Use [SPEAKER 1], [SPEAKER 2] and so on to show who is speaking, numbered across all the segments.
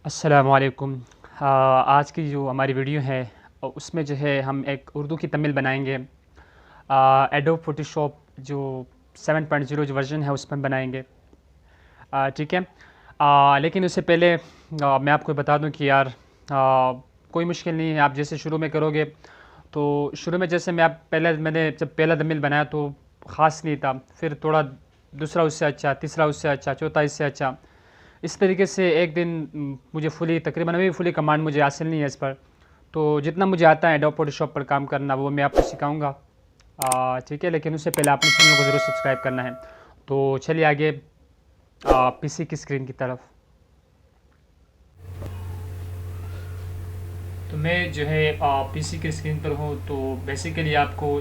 [SPEAKER 1] अस्सलामुअलैकुम। आज की जो हमारी वीडियो है उसमें जो है हम एक उर्दू की तमिल बनाएंगे। एडोब फोटोशॉप जो 7.0 जो वर्जन है उसमें बनाएंगे। ठीक है। लेकिन उससे पहले मैं आपको बता दूं कि यार कोई मुश्किल नहीं है। आप जैसे शुरू में करोगे तो शुरू में जैसे मैंने जब पहला तमिल बनाया तो ख़ास नहीं था, फिर थोड़ा दूसरा उससे अच्छा, तीसरा उससे अच्छा, चौथा इससे अच्छा। इस तरीके से एक दिन मुझे तकरीबन अभी फुली कमांड मुझे हासिल नहीं है इस पर। तो जितना मुझे आता है एडोब फोटोशॉप पर काम करना वो मैं आपको सिखाऊंगा। ठीक है, लेकिन उससे पहले आपने चैनल को ज़रूर सब्सक्राइब करना है। तो चलिए आगे पीसी की स्क्रीन की तरफ। तो मैं जो है पीसी की स्क्रीन पर हूँ। तो बेसिकली आपको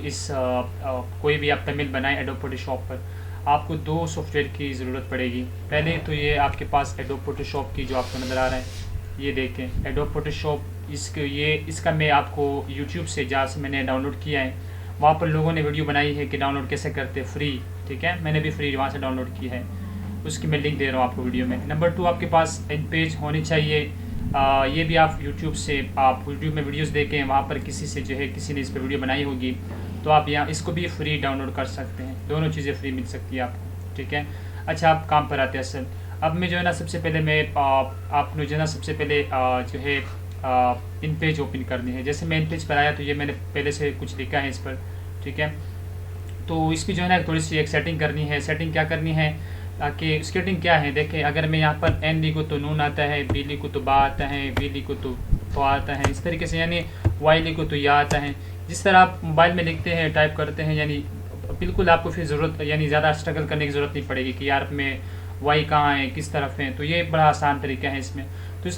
[SPEAKER 1] कोई भी आप तमिल बनाएं एडोब फोटोशॉप पर, आपको दो सॉफ्टवेयर की ज़रूरत पड़ेगी। पहले तो ये आपके पास एडोब फोटोशॉप की जो आपको नज़र आ रहा है, ये देखें एडोब फोटोशॉप। इसका मैं आपको यूट्यूब से जहाँ से मैंने डाउनलोड किया है, वहाँ पर लोगों ने वीडियो बनाई है कि डाउनलोड कैसे करते फ्री। ठीक है, मैंने भी फ्री वहाँ से डाउनलोड की है, उसकी मैं लिंक दे रहा हूँ आपको वीडियो में। नंबर 2, आपके पास इन पेज होनी चाहिए। ये भी आप यूट्यूब में वीडियोस देखें, वहाँ पर किसी ने इस पर वीडियो बनाई होगी, तो आप यहाँ इसको भी फ्री डाउनलोड कर सकते हैं। दोनों चीज़ें फ्री मिल सकती है आपको। ठीक है। अच्छा, आप काम पर आते हैं असल। अब मैं जो है ना सबसे पहले आपने जो है ना सबसे पहले जो है इन पेज ओपन करनी है। जैसे मैं इन पेज पर आया तो ये मैंने पहले से कुछ लिखा है इस पर। ठीक है। तो इसकी जो है ना थोड़ी सी एक सेटिंग करनी है। सेटिंग क्या करनी है ताकि सेटिंग क्या है देखें। अगर मैं यहाँ पर एन लिखूँ तो नून आता है, बी लिखूँ तो बा आता है, वी लिखूँ तो फ आता है, इस तरीके से। यानी वाई लिखूँ तो या आता है। जिस तरह आप मोबाइल में लिखते हैं, टाइप करते हैं, यानी बिल्कुल आपको फिर ज़रूरत यानी ज़्यादा स्ट्रगल करने की ज़रूरत नहीं पड़ेगी कि यार में वाई कहाँ है, किस तरफ है। तो ये बड़ा आसान तरीका है इसमें। तो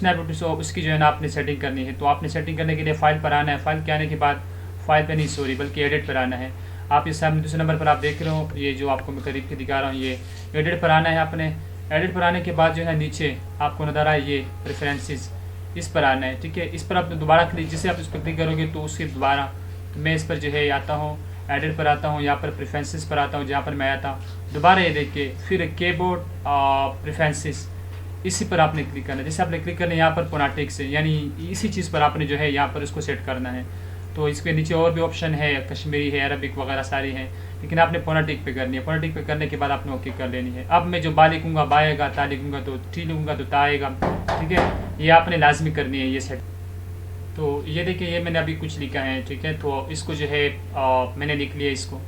[SPEAKER 1] उसकी जो है ना आपने सेटिंग करनी है। तो आपने सेटिंग करने के लिए फ़ाइल पर आना है। फाइल के आने के बाद फाइल पर नहीं सॉरी बल्कि एडिट पर आना है। आप इस सामने दूसरे नंबर पर आप देख रहे हो, ये जो आपको मैं करीब के दिखा रहा हूँ, ये एडिट पर आना है आपने। एडिट पर आने के बाद जो है नीचे आपको नज़र आए ये प्रेफरेंसेस, इस पर आना है। ठीक है, इस पर आप दोबारा क्लिक, जिसे आप इस पर क्लिक करोगे तो उसके दोबारा तो मैं इस पर जो है आता हूँ, एडिट पर आता हूँ, यहाँ पर प्रेफरेंसेस पर आता हूँ जहाँ पर मैं आया था। दोबारा ये देखिए फिर कीबोर्ड प्रेफरेंसेस, इसी पर आपने क्लिक करना है। जैसे आपने क्लिक करना है यहाँ पर फोनेटिक्स से, यानी इसी चीज़ पर आपने जो है यहाँ पर उसको सेट करना है। तो इसके नीचे और भी ऑप्शन है, कश्मीरी है, अरबिक वगैरह सारी हैं, लेकिन आपने फोनेटिक पे करनी है। फोनेटिक पे करने के बाद आपने ओके कर लेनी है। अब मैं जो बा लिखूँगा बा आएगा, ता लिखूँगा तो टी लिखूँगा तो ता आएगा। ठीक है, ये आपने लाजमी करनी है ये सेट। तो ये देखिए ये मैंने अभी कुछ लिखा है। ठीक है, तो इसको जो है मैंने लिख लिया इसको।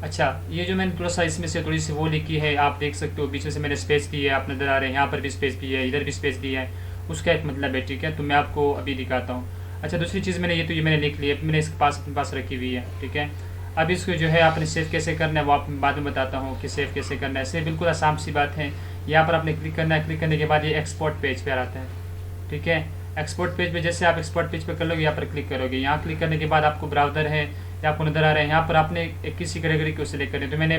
[SPEAKER 1] अच्छा, ये जो मैंने थोड़ा सा इसमें से थोड़ी सी वो लिखी है, आप देख सकते हो बीच में से मैंने स्पेस दी है, आप नज़र आ रहे हैं, यहाँ पर भी स्पेस दी है, इधर भी स्पेस दी है, उसका एक मतलब है। ठीक है, तो मैं आपको अभी दिखाता हूँ। अच्छा, दूसरी चीज़ ये मैंने लिख ली है, मैंने इसके पास अपने पास रखी हुई है। ठीक है, अब इसको जो है आपने सेव कैसे करना है वो आप बाद में बताता हूँ कि सेव कैसे करना है। सेव बिल्कुल आसान सी बात है। यहाँ पर आपने क्लिक करना है, क्लिक करने के बाद ये एक्सपोर्ट पेज पर आता है। ठीक है, एक्सपोर्ट पेज पे जैसे आप एक्सपोर्ट पेज पे कर लोगे, यहाँ पर क्लिक करोगे, यहाँ क्लिक करने के बाद आपको ब्राउज़र है या आपको नज़र आ रहा है, यहाँ पर आपने किसी कैटेगरी को सिलेक्ट करनी है। तो मैंने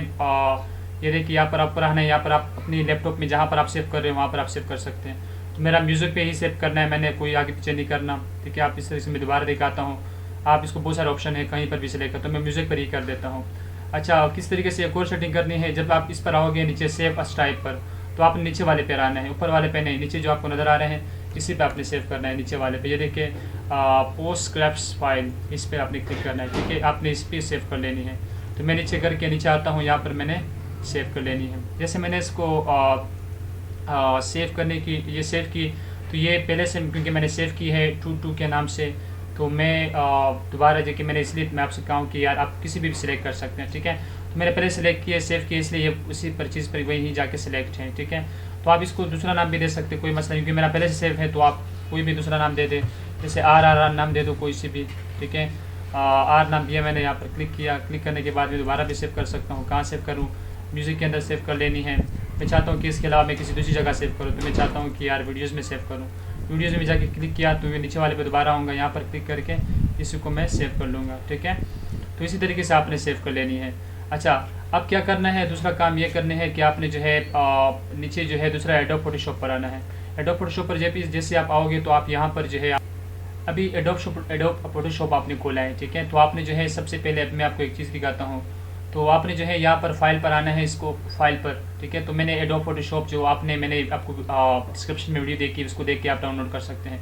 [SPEAKER 1] ये देखिए यहाँ पर आपको रहना है, यहाँ पर आप अपनी लैपटॉप में जहाँ पर आप सेव कर रहे हो वहाँ पर आप सेव कर सकते हैं। तो मेरा म्यूज़िक पे ही सेव करना है, मैंने कोई आगे पीछे नहीं करना। ठीक है, आप इस तरह से मैं दोबारा दिखाता हूँ, आप इसको बहुत सारे ऑप्शन है कहीं पर भी सिलेक्ट कर, तो मैं म्यूज़िक पर ही कर देता हूँ। अच्छा, किस तरीके से एक और सेटिंग करनी है, जब आप इस पर आओगे नीचे सेव अस टाइप पर, तो आपने नीचे वाले पे आना है, ऊपर वाले पे नहीं, नीचे जो आपको नज़र आ रहे हैं इसी पे आपने सेव करना है, नीचे वाले पे। ये देखिए पोस्ट स्क्रैप्स फाइल, इस पर आपने क्लिक करना है। ठीक है, आपने इस पर सेव कर लेनी है। तो मैं नीचे करके नीचे आता हूँ, यहाँ पर मैंने सेव कर लेनी है। जैसे मैंने इसको सेव करने की ये सेव की, तो ये पहले से क्योंकि मैंने सेव की है टू के नाम से, तो मैं दोबारा जो कि मैंने इसलिए मैं आपसे कहूँ कि यार आप किसी भी सिलेक्ट कर सकते हैं। ठीक है, तो मैंने पहले सेलेक्ट किया, सेव किया, इसलिए ये उसी पर चीज़ पर वही जाके सिलेक्ट है। ठीक है, तो आप इसको दूसरा नाम भी दे सकते हैं, कोई मसला नहीं, क्योंकि मेरा पहले से सेव है। तो आप कोई भी दूसरा नाम दे दे, जैसे आर नाम दे दो कोई सी भी। ठीक है, आर नाम दिया मैंने, यहाँ पर क्लिक किया, क्लिक करने के बाद मैं दोबारा भी सेव कर सकता हूँ। कहाँ सेव करूँ, म्यूज़िक के अंदर सेव कर लेनी है। मैं चाहता हूँ कि इसके अलावा मैं किसी दूसरी जगह सेव करूँ, तो मैं चाहता हूँ कि यार वीडियोज़ में सेव करूँ। वीडियोज़ में जाके क्लिक किया तो मैं नीचे वाले पे दोबारा आऊँगा, यहाँ पर क्लिक करके इसी को मैं सेव कर लूँगा। ठीक है, तो इसी तरीके से आपने सेव कर लेनी है। अच्छा, अब क्या करना है, दूसरा काम ये करने है कि आपने जो है नीचे जो है दूसरा एडोब फोटोशॉप पर आना है। एडोब फोटोशॉप पर जैसे आप आओगे तो आप यहाँ पर जो है अभी एडोब फोटोशॉप आपने खोला है। ठीक है, तो आपने जो है सबसे पहले मैं आपको एक चीज़ दिखाता हूँ। तो आपने जो है यहाँ पर फाइल पर आना है, इसको फाइल पर, ठीक है। तो मैंने एडोब फोटोशॉप जो मैंने आपको डिस्क्रिप्शन में वीडियो देखी, उसको देख के आप डाउनलोड कर सकते हैं।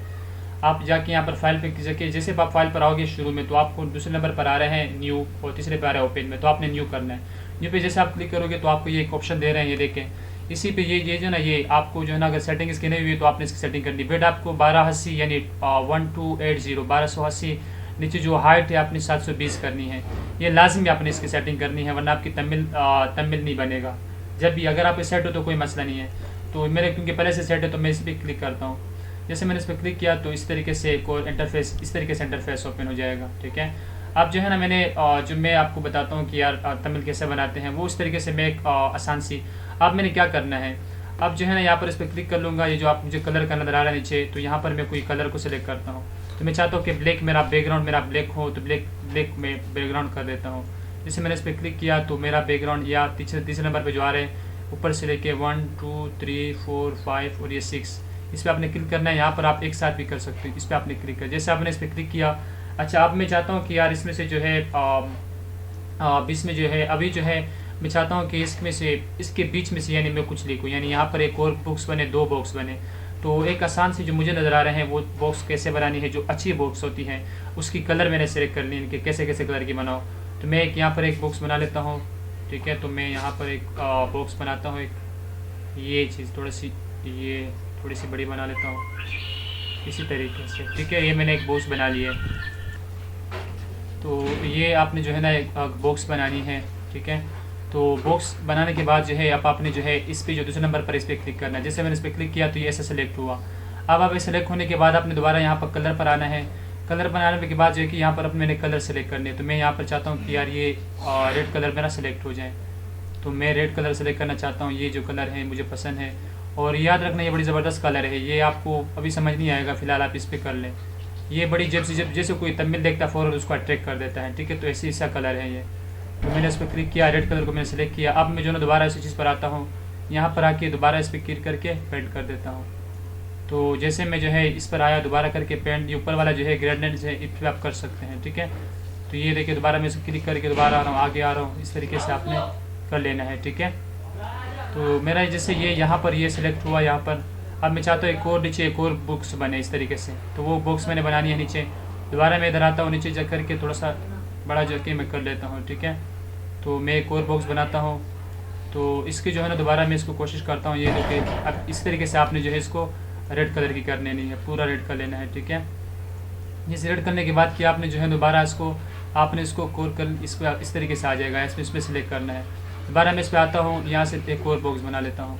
[SPEAKER 1] आप जाके यहाँ पर फाइल पे जाके जैसे आप फाइल पर आओगे शुरू में, तो आपको दूसरे नंबर पर आ रहे हैं न्यू और तीसरे पर आ रहा है ओपन में, तो आपने न्यू करना है। न्यू पे जैसे आप क्लिक करोगे तो आपको ये एक ऑप्शन दे रहे हैं, ये देखें। इसी पे ये जो ना, ये आपको जो है ना, अगर सेटिंग इसकी नहीं हुई तो आपने इसकी सेटिंग करनी। बेट आपको 1280 यानी 1280 नीचे जो हाइट है आपने 720 करनी है। ये लाजमी आपने इसकी सेटिंग करनी है, वरना आपकी तमिल नहीं बनेगा। जब भी अगर आप सेट हो तो कोई मसला नहीं है। तो मेरे क्योंकि पहले से सेट है तो मैं इस पर क्लिक करता हूँ। जैसे मैंने इस पर क्लिक किया तो इस तरीके से एक और इंटरफेस, इस तरीके से इंटरफेस ओपन हो जाएगा, ठीक है। अब जो है ना, मैंने जो मैं आपको बताता हूँ कि यार तमिल कैसे बनाते हैं, वो उस तरीके से मैं एक आसान सी। अब मैंने क्या करना है, अब जो है ना, यहाँ पर इस पर क्लिक कर लूँगा। ये जो आप मुझे कलर का नज़र आ रहा है नीचे, तो यहाँ पर मैं कोई कलर को सिलेक्ट करता हूँ। तो मैं चाहता हूँ कि ब्लैक मेरा बैकग्राउंड मेरा ब्लैक हो, तो ब्लैक में बैकग्राउंड कर देता हूँ। जैसे मैंने इस पर क्लिक किया तो मेरा बैकग्राउंड या तीसरे नंबर पर जो आ रहे हैं ऊपर से लेके 1 2 3 4 5 और ये 6, इस पर आपने क्लिक करना है। यहाँ पर आप एक साथ भी कर सकते हैं, इस पर आपने क्लिक कर। जैसे आपने इस पर क्लिक किया, अच्छा अब मैं चाहता हूँ कि यार इसमें से जो है बीच में जो है, अभी जो है मैं चाहता हूँ कि इसमें से, इसके बीच में से यानी मैं कुछ लिखूँ, यानी यहाँ पर एक और बॉक्स बने, 2 बॉक्स बने। तो एक आसान से जो मुझे नज़र आ रहे हैं वो बॉक्स कैसे बनानी है, जो अच्छी बॉक्स होती हैं उसकी कलर मैंने सेलेक्ट कर ली, इनके कैसे कैसे कलर की बनाओ। तो मैं एक यहाँ पर एक बॉक्स बना लेता हूँ, ठीक है। तो मैं यहाँ पर एक बॉक्स बनाता हूँ, एक ये चीज़ थोड़ी सी बड़ी बना लेता हूँ इसी तरीके से, ठीक है। ये मैंने एक बॉक्स बना लिया है। तो ये आपने जो है ना एक बॉक्स बनानी है, ठीक है। तो बॉक्स बनाने के बाद जो है अब आपने जो है इस पे जो दूसरे नंबर पर इस पर क्लिक करना है। जैसे मैंने इस पर क्लिक किया तो ये ऐसा सेलेक्ट हुआ। अब आप सेलेक्ट होने के बाद आपने दोबारा यहाँ पर कलर पर आना है। कलर बनाने के बाद जो है कि यहाँ पर अब मैंने कलर सेलेक्ट करने है। तो मैं यहाँ पर चाहता हूँ कि यार ये रेड कलर मेरा सेलेक्ट हो जाए, तो मैं रेड कलर सेलेक्ट करना चाहता हूँ। ये जो कलर है मुझे पसंद है, और याद रखना ये बड़ी ज़बरदस्त कलर है। ये आपको अभी समझ नहीं आएगा, फिलहाल आप इस पर कर लें। ये बड़ी जैसे कोई तमिल देखता फ़ौरन उसको अट्रैक्ट कर देता है, ठीक है। तो ऐसा कलर है ये। तो मैंने इस पर क्लिक किया, रेड कलर को मैंने सेलेक्ट किया। अब मैं जो ना दोबारा इसी चीज़ पर आता हूँ, यहाँ पर आके दोबारा इस पर क्लिक करके पेंट कर देता हूँ। तो जैसे मैं जो है इस पर आया, दोबारा करके पेंट, ये ऊपर वाला जो है ग्रेडिएंट है इस पर आप कर सकते हैं, ठीक है। तो ये देखिए दोबारा मैं इस पर क्लिक करके दोबारा आ रहा हूँ, आगे आ रहा हूँ, इस तरीके से आपने कर लेना है, ठीक है। तो मेरा जैसे ये यहाँ पर ये सिलेक्ट हुआ यहाँ पर। अब मैं चाहता हूँ एक और नीचे एक और बॉक्स बने इस तरीके से, तो वो बॉक्स मैंने बनानी है नीचे। दोबारा मैं इधर आता हूँ, नीचे जा करके थोड़ा सा बड़ा जाके मैं कर लेता हूँ, ठीक है। तो मैं एक और बॉक्स बनाता हूँ। तो इसकी जो है ना दोबारा मैं इसको कोशिश करता हूँ, ये देखिए अब इस तरीके से आपने जो है इसको रेड कलर की करने नहीं है, पूरा रेड कर लेना है, ठीक है। इस रेड करने के बाद कि आपने जो है दोबारा इसको आपने इसको कोर कर इस तरीके से आ जाएगा, इसमें सेलेक्ट करना है। दोबारा मैं इस पर आता हूँ, यहाँ से एक और बॉक्स बना लेता हूँ,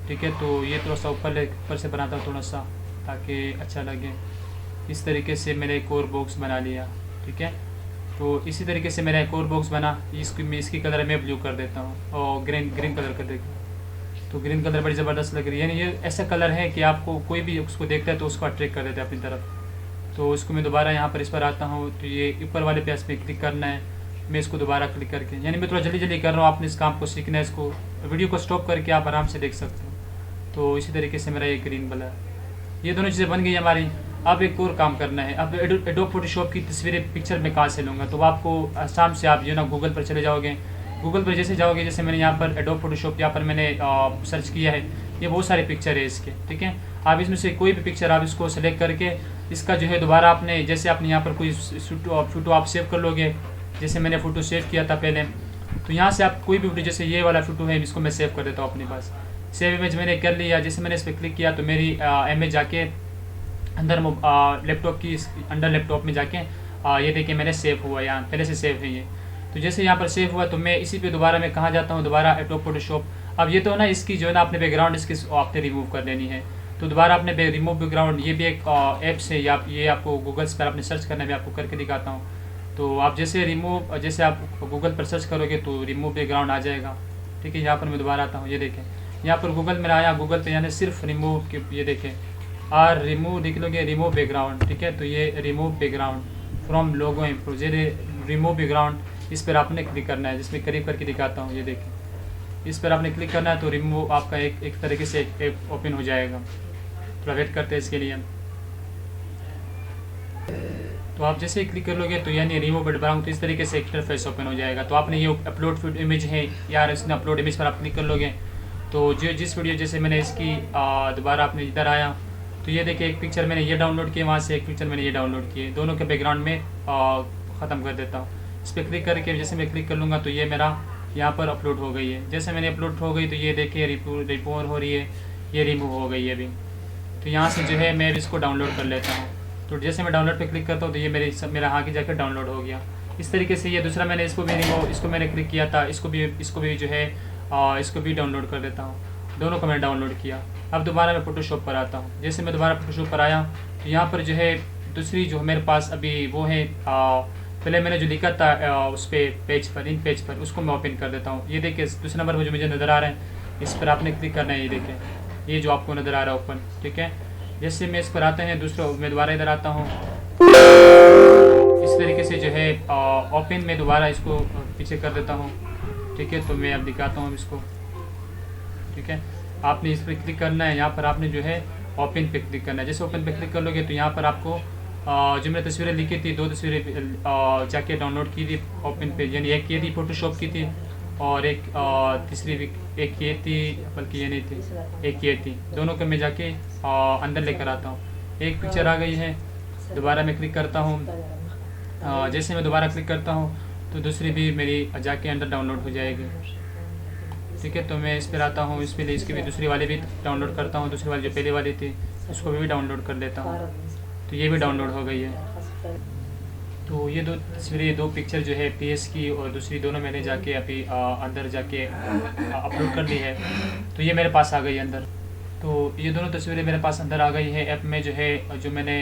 [SPEAKER 1] ठीक है। तो ये थोड़ा सा ऊपर से बनाता हूँ थोड़ा सा, ताकि अच्छा लगे। इस तरीके से मैंने एक और बॉक्स बना लिया, ठीक है। तो इसी तरीके से मेरा एक और बॉक्स बना, इसकी कलर मैं ब्लू कर देता हूँ और ग्रीन कलर कर देता हूँ। तो ग्रीन कलर बड़ी ज़बरदस्त लग रही है, यानी ये ऐसा कलर है कि आपको कोई भी उसको देखता है तो उसको अट्रैक्ट कर देता है अपनी तरफ। तो इसको मैं दोबारा यहाँ पर इस पर आता हूँ, तो ये ऊपर वाले पेज पे क्लिक करना है। मैं इसको दोबारा क्लिक करके, यानी मैं थोड़ा जल्दी कर रहा हूँ, आपने इस काम को सीखना है। इसको वीडियो को स्टॉप करके आप आराम से देख सकते हो। तो इसी तरीके से मेरा ये ग्रीन वाला, ये दोनों चीज़ें बन गई हमारी। अब एक और काम करना है। अब एडोब फोटोशॉप की तस्वीरें पिक्चर में कहाँ से लूँगा, तो आपको आसाम से आप जो ना गूगल पर चले जाओगे। गूगल पर जैसे जाओगे, जैसे मैंने यहाँ पर एडोब फोटोशॉप यहाँ पर मैंने सर्च किया है, ये बहुत सारे पिक्चर है इसके, ठीक है। आप इसमें से कोई भी पिक्चर आप इसको सेलेक्ट करके इसका जो है दोबारा आपने, जैसे आपने यहाँ पर कोई फ़ोटो आप सेव कर लोगे, जैसे मैंने फ़ोटो सेव किया था पहले, तो यहाँ से आप कोई भी फ़ोटो, जैसे ये वाला फ़ोटो है, इसको मैं सेव कर देता हूँ अपने पास। सेव इमेज मैंने कर लिया। जैसे मैंने इस पर क्लिक किया तो मेरी इमेज जाके अंदर लैपटॉप की अंडर लैपटॉप में जाके ये देखिए मैंने सेव हुआ, यहाँ पहले से सेव है ये। तो जैसे यहाँ पर सेव हुआ तो मैं इसी पे दोबारा मैं कहाँ जाता हूँ, दोबारा एडोब फोटोशॉप। अब ये तो ना इसकी जो है ना आपने बैकग्राउंड इसकी आपने रिमूव कर लेनी है। तो दोबारा आपने रिमूव बैकग्राउंड, ये भी एक ऐप्स है, या ये आपको गूगल्स पर आपने सर्च करना है, मैं आपको करके दिखाता हूँ। तो आप जैसे रिमूव, जैसे आप गूगल पर सर्च करोगे तो रिमूव बैकग्राउंड आ जाएगा, ठीक है। यहाँ पर मैं दोबारा आता हूँ, ये देखें यहाँ पर गूगल मेरा आया, गूगल पे यानी सिर्फ रिमूव के, ये देखें और रिमूव देख लोगे, रिमूव बैकग्राउंड, ठीक है। तो ये remove background from logo improve, ये रिमूव बैकग्राउंड, इस पर आपने क्लिक करना है। जिसमें करीब करके दिखाता हूँ, ये देखें इस पर आपने क्लिक करना है तो रिमूव आपका एक तरीके से एक ओपन हो जाएगा। थोड़ा वेट करते हैं इसके लिए। तो आप जैसे ही क्लिक कर लोगे तो यानी रिमूव बैकग्राउंड, तो इस तरीके से इंटरफेस ओपन हो जाएगा। तो आपने ये अपलोड इमेज है यार, इसने अपलोड इमेज पर आप क्लिक कर लोगे तो जो जिस वीडियो जैसे मैंने इसकी दोबारा आपने इधर आया तो ये देखिए एक पिक्चर मैंने ये डाउनलोड किया, वहाँ से एक पिक्चर मैंने ये डाउनलोड किए, दोनों के बैकग्राउंड में ख़त्म कर देता हूँ। इस पर क्लिक करके जैसे मैं क्लिक कर लूँगा तो ये मेरा यहाँ पर अपलोड हो गई है। जैसे मैंने अपलोड हो गई तो ये देखिए रिमूव हो रही है, ये रिमूव हो गई है अभी। तो यहाँ से जो है मैं इसको डाउनलोड कर लेता हूँ। तो जैसे मैं डाउनलोड पे क्लिक करता हूँ तो ये मेरा हाँ की जाकर डाउनलोड हो गया। इस तरीके से ये दूसरा मैंने इसको भी रिमूव, इसको मैंने क्लिक किया था, इसको भी जो है इसको भी डाउनलोड कर देता हूँ। दोनों को मैंने डाउनलोड किया। अब दोबारा मैं फोटोशॉप पर आता हूँ। जैसे मैं दोबारा फोटोशॉप पर आया तो यहाँ पर जो है दूसरी जो मेरे पास अभी वो है पहले मैंने जो लिखा था उस पेज पर, इन पेज पर, उसको मैं ओपन कर देता हूँ। ये देखिए दूसरे नंबर पर जो मुझे नज़र आ रहा है इस पर आपने क्लिक करना है। ये देखिए ये जो आपको नज़र आ रहा है ओपन, ठीक है। जैसे मैं इस पर आते हैं दूसरा, मैं दोबारा इधर आता हूँ, इस तरीके से जो है ओपन में दोबारा इसको पीछे कर देता हूँ, ठीक है। तो मैं अब दिखाता हूँ इसको, ठीक है। आपने इस पर क्लिक करना है, यहाँ पर आपने जो है ओपन पे क्लिक करना है। जैसे ओपन पे क्लिक कर लोगे तो यहाँ पर आपको जो मैंने तस्वीरें लिखी थी, 2 तस्वीरें जाके डाउनलोड की थी ओपन पे, यानी एक ये थी फोटोशॉप की थी और एक तीसरी एक ये थी, बल्कि ये नहीं थी, एक ये थी। दोनों को मैं जाके अंदर लेकर आता हूँ। एक पिक्चर आ गई है, दोबारा मैं क्लिक करता हूँ। जैसे मैं दोबारा क्लिक करता हूँ तो दूसरी भी मेरी जाके अंदर डाउनलोड हो जाएगी, ठीक है। तो मैं इस पर आता हूँ, इस पर इसकी भी दूसरी वाली भी डाउनलोड करता हूँ। दूसरी वाली जो पहले वाली थी उसको भी डाउनलोड कर लेता हूँ, तो ये भी डाउनलोड हो गई है। तो ये 2 तस्वीरें, 2 पिक्चर जो है PS की और दूसरी दोनों मैंने जाके अभी अंदर जाके अपलोड कर ली है। तो ये मेरे पास आ गई अंदर। तो ये दोनों तस्वीरें मेरे पास अंदर आ गई है। ऐप में जो है जो मैंने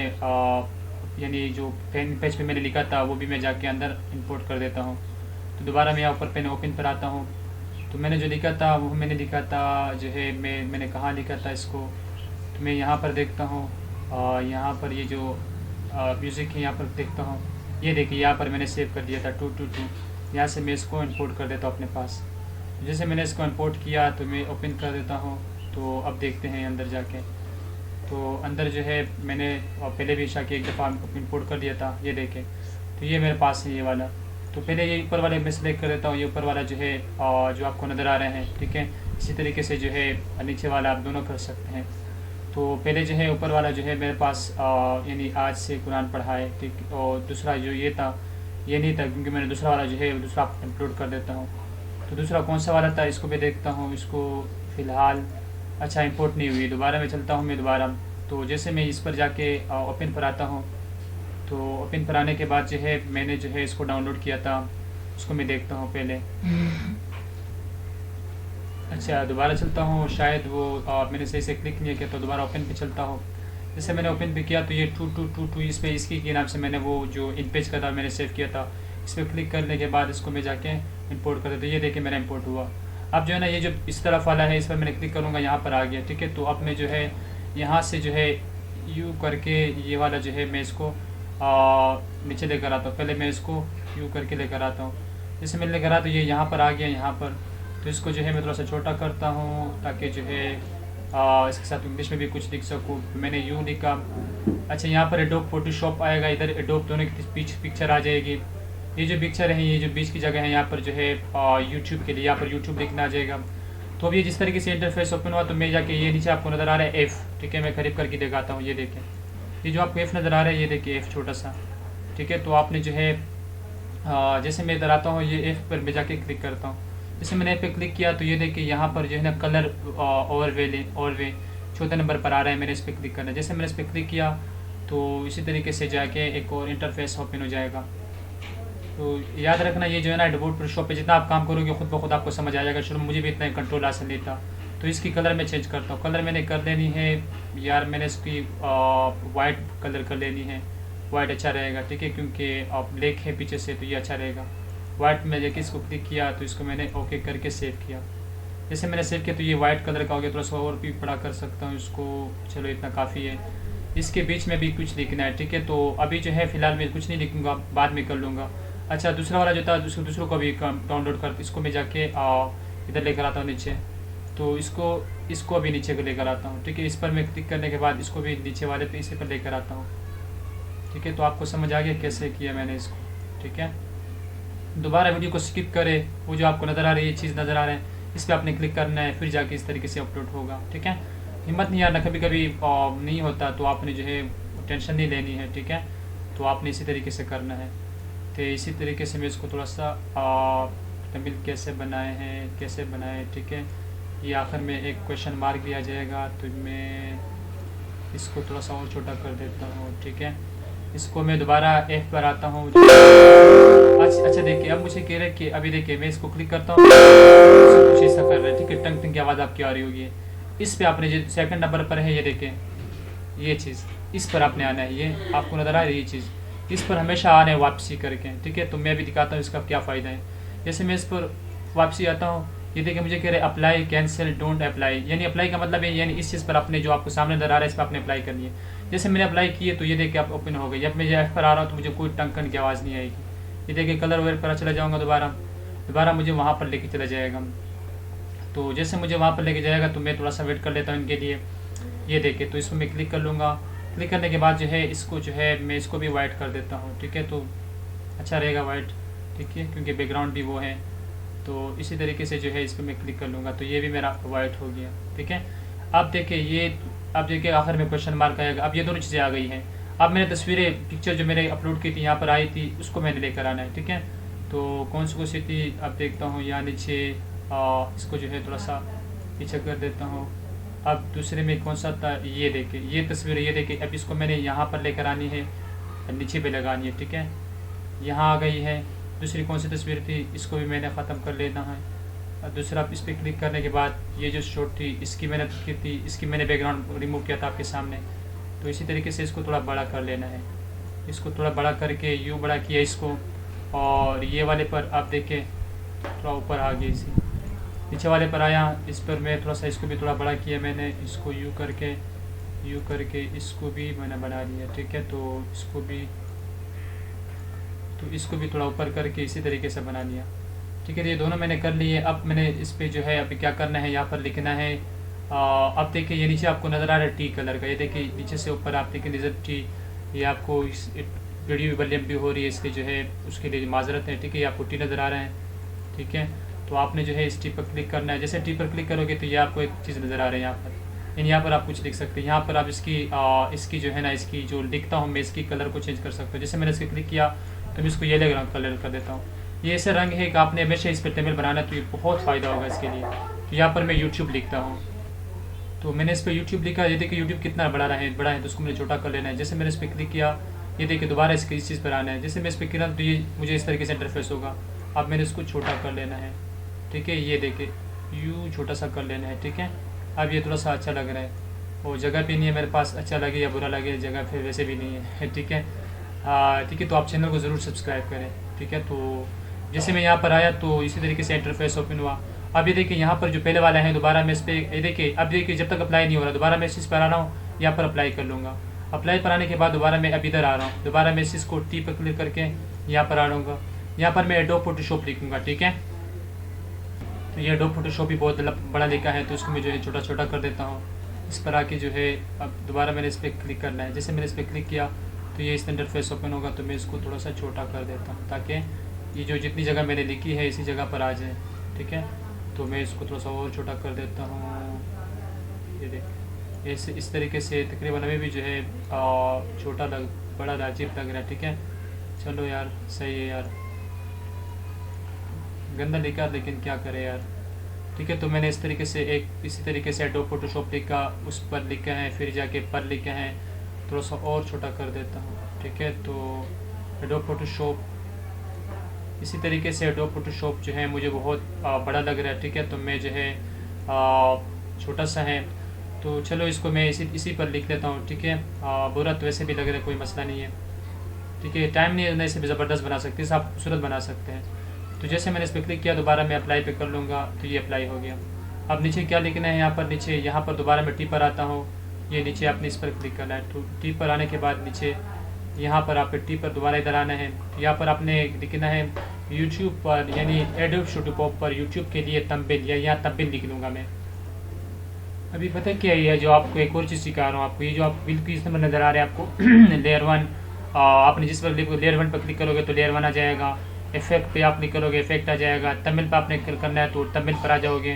[SPEAKER 1] यानी जो पेन पेज पे मैंने लिखा था वो भी मैं जाके अंदर इंपोर्ट कर देता हूँ। तो दोबारा मैं यहाँ ऊपर पेन ओपन पर आता हूँ। तो मैंने जो लिखा था वो मैंने लिखा था जो है मैंने कहाँ लिखा था इसको, तो मैं यहाँ पर देखता हूँ। यहाँ पर ये जो म्यूज़िक है यहाँ पर देखता हूँ, ये देखिए यहाँ पर मैंने सेव कर दिया था 222। यहाँ से मैं इसको इंपोर्ट कर देता हूँ अपने पास। जैसे मैंने इसको इंपोर्ट किया तो मैं ओपन कर देता हूँ। तो अब देखते हैं अंदर जाके। तो अंदर जो है मैंने पहले भी जाके एक दफ़ा इंपोर्ट कर दिया था, ये देखें। तो ये मेरे पास है ये वाला। तो पहले ये ऊपर वाले मैं सेलेक्ट कर देता हूँ, ये ऊपर वाला जो है जो आपको नज़र आ रहे हैं, ठीक है। इसी तरीके से जो है नीचे वाला आप दोनों कर सकते हैं। तो पहले जो है ऊपर वाला जो है मेरे पास यानी आज से कुरान पढ़ा है, ठीक। और दूसरा जो ये था ये नहीं था, क्योंकि मैंने दूसरा वाला जो है दूसरा अपलोड कर देता हूँ। तो दूसरा कौन सा वाला था इसको भी देखता हूँ। इसको फ़िलहाल अच्छा इंपोर्ट नहीं हुई, दोबारा मैं चलता हूँ मैं दोबारा। तो जैसे मैं इस पर जाके ओपन पर आता हूँ, तो ओपन पर आने के बाद जो है मैंने जो है इसको डाउनलोड किया था, उसको मैं देखता हूँ पहले। अच्छा दोबारा चलता हूँ, शायद वो मैंने सही से क्लिक नहीं किया, तो दोबारा ओपन पे चलता हूँ। जैसे मैंने ओपन पे किया तो ये 2222 इस पर इसकी के नाम से मैंने वो जो इन पेज का था मैंने सेव किया था। इस पर क्लिक करने के बाद इसको मैं जाके इंपोर्ट कर देता हूँ। ये देखिए मेरा इंपोर्ट हुआ। अब जो है ना ये जो इस तरफ वाला है इस पर मैंने क्लिक करूँगा, यहाँ पर आ गया, ठीक है। तो अब मैं जो है यहाँ से जो है यू करके ये वाला जो है मैं इसको नीचे लेकर आता हूँ। पहले मैं इसको यू करके लेकर आता हूँ। जैसे मैं लेकर आता हूँ ये यहाँ पर आ गया यहाँ पर। तो इसको जो है मैं थोड़ा सा छोटा करता हूँ ताकि जो है इसके साथ इंग्लिश में भी कुछ लिख सकूँ। मैंने यू लिखा। अच्छा यहाँ पर एडोब फोटोशॉप आएगा, इधर एडोब दोनों के बीच पिक्चर आ जाएगी। ये जो पिक्चर है ये जो बीच की जगह है यहाँ पर जो है यूट्यूब के लिए यहाँ पर यूट्यूब लिखना आ जाएगा। तो अब ये जिस तरीके से इंटरफेस ओपन हुआ तो मैं जाके ये नीचे आपको नज़र आ रहा है F, ठीक है। मैं करीब करके दिखाता हूँ, ये देखें ये जो आपको F नज़र आ रहा है, ये देखिए F छोटा सा, ठीक है। तो आपने जो है जैसे मैं इधर आता हूँ ये F पर मैं जाके क्लिक करता हूँ। जैसे मैंने F पे क्लिक किया तो ये देखिए यहाँ पर जो है ना कलर ओवरवे 4 नंबर पर आ रहा है। मैंने इस पर क्लिक करना है। जैसे मैंने इस पर क्लिक किया तो इसी तरीके से जाके एक और इंटरफेस ओपन हो जाएगा। तो याद रखना ये जो है ना एडोब फोटोशॉप पे जितना आप काम करोगे खुद ब खुद आपको समझ आ जाएगा। शुरू में मुझे भी इतना कंट्रोल हासिल नहीं था। तो इसकी कलर मैं चेंज करता हूँ। कलर मैंने कर देनी है यार, मैंने इसकी वाइट कलर कर लेनी है। वाइट अच्छा रहेगा, ठीक है, क्योंकि ब्लैक है पीछे से तो ये अच्छा रहेगा। वाइट में लेके इसको क्लिक किया तो इसको मैंने ओके करके सेव किया। जैसे मैंने सेव किया तो ये वाइट कलर का हो गया। थोड़ा सा और भी बड़ा कर सकता हूँ इसको, चलो इतना काफ़ी है। इसके बीच में भी कुछ लिखना है, ठीक है। तो अभी जो है फ़िलहाल मैं कुछ नहीं लिखूँगा, बाद में कर लूँगा। अच्छा दूसरा वाला जो था दूसरों को भी डाउनलोड कर, इसको मैं जाके इधर लेकर आता हूँ नीचे। तो इसको अभी नीचे को लेकर आता हूँ, ठीक है। इस पर मैं क्लिक करने के बाद इसको भी नीचे वाले पे इसी पर लेकर आता हूँ। ठीक है, तो आपको समझ आ गया कैसे किया मैंने इसको। ठीक है, दोबारा वीडियो को स्किप करें, वो जो आपको नज़र आ रही है चीज़ नज़र आ रहा है इस पर आपने क्लिक करना है, फिर जाके इस तरीके से अपलोड होगा। ठीक है, हिम्मत नहीं आना, कभी कभी नहीं होता तो आपने जो है टेंशन नहीं लेनी है। ठीक है, तो आपने इसी तरीके से करना है। तो इसी तरीके से मैं इसको थोड़ा सा तमिल कैसे बनाए हैं कैसे बनाए। ठीक है, ये आखिर में एक क्वेश्चन मार्क भी आ जाएगा, तो मैं इसको थोड़ा सा और छोटा कर देता हूँ। ठीक है, इसको मैं दोबारा F पर आता हूँ। अच्छा देखिए, अब मुझे कह रहे हैं कि अभी देखिए मैं इसको क्लिक करता हूँ, कुछ ऐसा कर रहा है। ठीक है, टंग टंग की आवाज़ आपकी आ रही होगी। इस पे आपने जो सेकंड नंबर पर है, ये देखें, ये चीज़ इस पर आपने आना है। ये आपको नज़र आ रही है ये चीज़, इस पर हमेशा आना है वापसी करके। ठीक है, तो मैं भी दिखाता हूँ इसका क्या फ़ायदा है। जैसे मैं इस पर वापसी आता हूँ, ये देखिए मुझे कह रहे हैं अप्लाई कैंसिल डोंट अप्लाई, यानी अप्लाई का मतलब है यानी इस चीज़ पर आपने जो आपको सामने नजर आ रहा है इस पर आपने अप्लाई करनी है। जैसे मैंने अप्लाई किए तो ये देखिए आप ओपन हो गई। अब मैं F पर आ रहा हूँ तो मुझे कोई टंकन की आवाज़ नहीं आएगी। ये देखिए कलर वेयर पर चला जाऊँगा, दोबारा मुझे वहाँ पर लेके चला जाएगा। तो जैसे मुझे वहाँ पर लेके जाएगा तो मैं थोड़ा सा वेट कर लेता हूँ इनके लिए। ये देखिए, तो इसको मैं क्लिक कर लूँगा। क्लिक करने के बाद जो है इसको जो है मैं इसको भी वाइट कर देता हूँ। ठीक है, तो अच्छा रहेगा वाइट। ठीक है, क्योंकि बैकग्राउंड भी वो है। तो इसी तरीके से जो है इस पर मैं क्लिक कर लूँगा तो ये भी मेरा वाइट हो गया। ठीक है, अब देखिए आखिर में क्वेश्चन मार्क आएगा। अब ये दोनों चीज़ें आ गई हैं। अब मैंने तस्वीरें पिक्चर जो मैंने अपलोड की थी यहाँ पर आई थी, उसको मैंने लेकर आना है। ठीक है, तो कौन सी थी अब देखता हूँ, यहाँ नीचे इसको जो है थोड़ा सा पीछे कर देता हूँ। अब दूसरे में कौन सा था, ये देखिए ये तस्वीर, ये देखिए अब इसको मैंने यहाँ पर लेकर आनी है, नीचे पे लगानी है। ठीक है, यहाँ आ गई है। दूसरी कौन सी तस्वीर थी, इसको भी मैंने ख़त्म कर लेना है। और दूसरा इस पर क्लिक करने के बाद ये जो शॉट थी इसकी मैंने की थी, इसकी मैंने बैकग्राउंड रिमूव किया था आपके सामने। तो इसी तरीके से इसको थोड़ा बड़ा कर लेना है। इसको थोड़ा बड़ा करके यूँ बड़ा किया इसको, और ये वाले पर आप देखें थोड़ा ऊपर आ गई इसी, नीचे वाले पर आया, इस पर मैं थोड़ा सा इसको भी थोड़ा बड़ा किया मैंने। इसको यूँ करके इसको भी मैंने बना लिया। ठीक है, तो इसको भी थोड़ा ऊपर करके इसी तरीके से बना लिया। ठीक है, ये दोनों मैंने कर लिए। अब मैंने इस पर जो है अभी क्या करना है, यहाँ पर लिखना है। अब देखिए ये नीचे आपको नज़र आ रहा है टी कलर का, ये देखिए नीचे से ऊपर आप देखिए नज़र टी। ये आपको इस वीडियो भी लंबी हो रही है इसलिए जो है उसके लिए माजरत है। ठीक है, ये आपको टी नज़र आ रहा है। ठीक है, तो आपने जो है इस टी पर क्लिक करना है। जैसे टी पर क्लिक करोगे तो ये आपको एक चीज़ नज़र आ रहा है यहाँ पर, यानी यहाँ पर आप कुछ लिख सकते हैं। यहाँ पर आप इसकी जो है ना, इसकी जो लिखता हूँ मैं, इसकी कलर को चेंज कर सकता हूँ। जैसे मैंने इसके क्लिक किया तो मैं इसको येलो रंग कलर कर देता हूँ। ये ऐसे रंग है कि आपने हमेशा इस पर तमिल बनाना, तो ये बहुत फ़ायदा होगा इसके लिए। तो यहाँ पर मैं यूट्यूब लिखता हूँ, तो मैंने इस पर यूट्यूब लिखा। ये देखिए यूट्यूब कितना बड़ा है तो उसको मैंने छोटा कर लेना है। जैसे मैंने इस पर क्लिक किया, ये देखिए दोबारा इस चीज़ पर आना है। जैसे मैं इस पर किया तो ये मुझे इस तरीके से इंटरफेस होगा। अब मैंने इसको छोटा कर लेना है। ठीक है, ये देखिए यूँ छोटा सा कर लेना है। ठीक है, अब ये थोड़ा सा अच्छा लग रहा है, और जगह भी नहीं है मेरे पास, अच्छा लगे या बुरा लगे जगह फिर वैसे भी नहीं है। ठीक है, ठीक है, तो आप चैनल को ज़रूर सब्सक्राइब करें। ठीक है, तो जैसे मैं यहाँ पर आया तो इसी तरीके से इंटरफेस ओपन हुआ। अब ये देखिए यहाँ पर जो पहले वाला है, दोबारा मैं इस पर ये देखिए, अब देखिए जब तक अप्लाई नहीं हो रहा, दोबारा मैं इस चीज़ पर आ रहा हूँ, यहाँ पर अप्लाई कर लूँगा। अप्लाई पर आने के बाद दोबारा मैं अब इधर आ रहा हूँ, दोबारा मैं इस चीज़ को टी पर क्लिक करके यहाँ पर आ जाऊँगा। यहाँ पर मैं एडोब फोटोशॉप लिखूँगा। ठीक है, तो ये एडोब फोटोशॉप भी बहुत बड़ा लिखा है, तो उसको मैं जो है छोटा छोटा कर देता हूँ। इस पर आके जो है अब दोबारा मैंने इस पर क्लिक करना है। जैसे मैंने इस पर क्लिक किया तो ये इस इंटरफेस ओपन होगा, तो मैं इसको थोड़ा सा छोटा कर देता हूँ ताकि ये जो जितनी जगह मैंने लिखी है इसी जगह पर आ जाए। ठीक है, तो मैं इसको थोड़ा सा और छोटा कर देता हूँ। ये देख ऐसे इस तरीके से तकरीबन अभी भी जो है छोटा बड़ा अजीब लग रहा है। ठीक है, चलो यार सही है यार, गंदा लिखा लेकिन क्या करे यार। ठीक है, तो मैंने इस तरीके से इसी तरीके से एडोब फोटोशॉप लिखा, उस पर लिखा है, फिर जाके पर लिखे हैं, थोड़ा सा और छोटा कर देता हूँ। ठीक है, तो एडोब फोटोशॉप इसी तरीके से एडोब फोटोशॉप जो है मुझे बहुत बड़ा लग रहा है। ठीक है, तो मैं जो है छोटा सा है, तो चलो इसको मैं इसी पर लिख लेता हूँ। ठीक है, बुरा तो वैसे भी लग रहा है, कोई मसला नहीं है। ठीक है, टाइम नहीं है, इसे भी ज़बरदस्त बना सकते हैं, आप खूबसूरत बना सकते हैं। तो जैसे मैंने इस पर क्लिक किया, दोबारा मैं अप्लाई पे कर लूँगा, तो ये अप्लाई हो गया। अब नीचे क्या लिखना है, यहाँ पर नीचे यहाँ पर दोबारा मैं टी पर आता हूँ। ये नीचे आपने इस पर क्लिक करना है। तो टी पर आने के बाद नीचे यहाँ पर आप टी पर दोबारा इधर आना है। यहाँ पर आपने लिखना है यूट्यूब पर, यानी एडोब फोटोशॉप पर यूट्यूब के लिए थंबनेल, या यहाँ थंबनेल लिख लूँगा मैं। अभी पता क्या है जो आपको एक और चीज़ सिखा रहा हूँ आपको, ये जो आप बिल्कुल इस नंबर नज़र आ रहा है आपको लेयर 1 आपने जिस पर लेयर 1 पर क्लिक करोगे तो लेयर 1 आ जाएगा। इफेक्ट पे आप क्लिक करोगे इफेक्ट आ जाएगा। तमिल पे आपने क्लिक करना है तो तमिल पर आ जाओगे।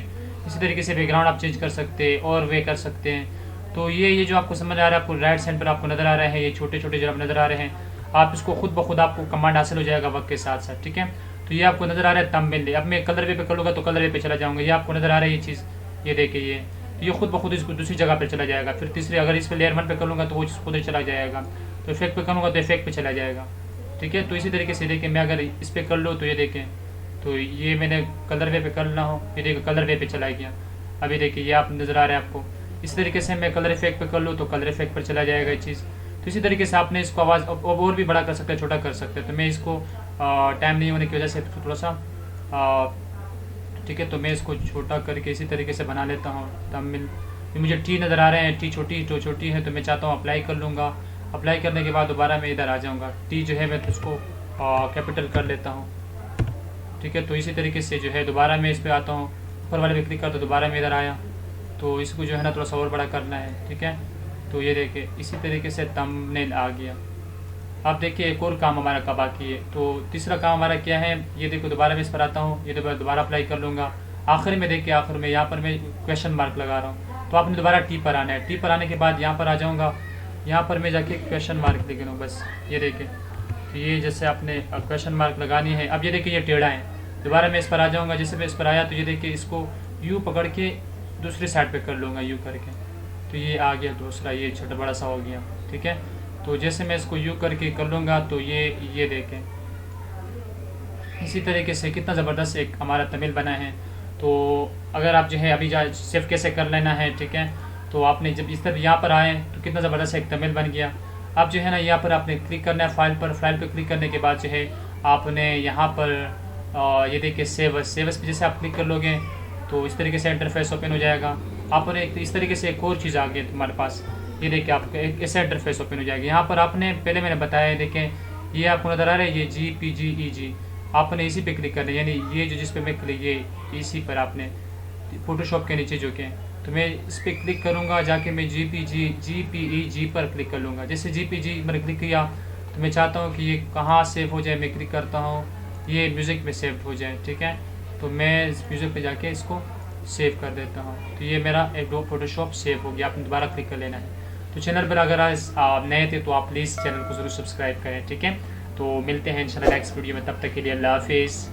[SPEAKER 1] इसी तरीके से बैकग्राउंड आप चेंज कर सकते हैं और वे कर सकते हैं। तो ये जो आपको समझ आ रहा है, आपको राइट साइड पर आपको नज़र आ रहे हैं ये छोटे छोटे जो आप नज़र आ रहे हैं, आप इसको खुद ब खुद आपको कमांड हासिल हो जाएगा वक्त के साथ साथ, ठीक है। तो ये आपको नज़र आ रहा है तमिल। अब मैं कलर वे पे करूँगा तो कलर वे पे चला जाऊँगा, ये आपको नज़र आ रहा है ये चीज़, ये देखिए ये खुद ब खुद इसको दूसरी जगह पर चला जाएगा। फिर तीसरी अगर इस पर लेयर 1 पे करूँगा तो वो खुद ही चला जाएगा। तो इफेक्ट पे करूँगा तो इफेक्ट पे चला जाएगा, ठीक है। तो इसी तरीके से देखिए मैं अगर इस पर कर लूँ तो ये देखें, तो ये मैंने कलर वे पे करना हो, ये देखिए कलर वे पे चला गया। अभी देखिए ये आप नज़र आ रहा है आपको। इस तरीके से मैं कलर इफेक्ट पे कर लूँ तो कलर इफेक्ट पर चला जाएगा ये चीज़। तो इसी तरीके से आपने इसको आवाज़ और भी बड़ा कर सकते हैं, छोटा कर सकते हैं। तो मैं इसको टाइम नहीं होने की वजह से थोड़ा सा ठीक है, तो मैं इसको छोटा करके इसी तरीके से बना लेता हूँ तमिल। ये मुझे टी नज़र आ रहे हैं, टी छोटी है, तो मैं चाहता हूँ अप्लाई कर लूँगा। अप्लाई करने के बाद दोबारा मैं इधर आ जाऊँगा, टी जो है मैं तो उसको कैपिटल कर लेता हूँ, ठीक है। तो इसी तरीके से जो है दोबारा मैं इस पर आता हूँ, ऊपर वाले पे क्लिक करता हूँ, दोबारा मैं इधर आया। तो इसको जो है ना थोड़ा सा और बड़ा करना है, ठीक है। तो ये देखिए इसी तरीके से थंबनेल आ गया। अब देखिए एक और काम हमारा का बाकी है। तो तीसरा काम हमारा क्या है, ये देखो दोबारा मैं इस पर आता हूँ, ये दोबारा अप्लाई कर लूँगा। आखिर में देखिए आखिर में यहाँ पर मैं क्वेश्चन मार्क लगा रहा हूँ, तो आपने दोबारा टी पर आना है। टी पर आने के बाद यहाँ पर आ जाऊँगा, यहाँ पर मैं जाके क्वेश्चन मार्क लिख लूँ, बस ये देखिए। तो ये जैसे आपने क्वेश्चन मार्क लगानी है। अब ये देखिए ये टेढ़ा है, दोबारा मैं इस पर आ जाऊँगा। जैसे मैं इस पर आया तो ये देखिए इसको यू पकड़ के दूसरी साइड पे कर लूँगा यू करके, तो ये आ गया दूसरा, ये छोटा बड़ा सा हो गया, ठीक है। तो जैसे मैं इसको यू करके कर लूँगा तो ये देखें इसी तरीके से कितना ज़बरदस्त एक हमारा तमिल बना है। तो अगर आप जो है अभी सेव कैसे कर लेना है, ठीक है। तो आपने जब इस तरह यहाँ पर आए तो कितना ज़बरदस्त एक तमिल बन गया। अब जो है ना यहाँ पर आपने क्लिक करना है फाइल पर क्लिक करने के बाद जो है आपने यहाँ पर ये देखिए सेवस पे जैसे आप क्लिक कर लोगे तो इस तरीके से इंटरफेस ओपन हो जाएगा। आपने इस तरीके से एक और चीज़ आ गई तुम्हारे पास, ये देखिए आपका एक ऐसा इंटरफेस ओपन हो जाएगा। यहाँ पर आपने पहले मैंने बताया, देखें ये आपको नज़र आ रहा है ये JPEG, आपने इसी पे क्लिक करना है, यानी ये जो जिस पे मैं क्लिक ये इसी पर आपने फोटोशॉप के नीचे जो के, तो मैं इस पर क्लिक करूँगा, जाके मैं JPEG पर क्लिक कर लूँगा। जैसे JPEG मैंने क्लिक किया तो मैं चाहता हूँ कि ये कहाँ सेव हो जाए, मैं क्लिक करता हूँ ये म्यूज़िक में सेव हो जाए, ठीक है। तो मैं इस म्यूज़िक पे जाके इसको सेव कर देता हूँ, तो ये मेरा एक फोटोशॉप सेव हो गया। आपने दोबारा क्लिक कर लेना है। तो चैनल पर अगर आप नए थे तो आप प्लीज़ चैनल को ज़रूर सब्सक्राइब करें, ठीक है। तो मिलते हैं इंशाल्लाह नेक्स्ट वीडियो में, तब तक के लिए अल्लाह हाफिज़।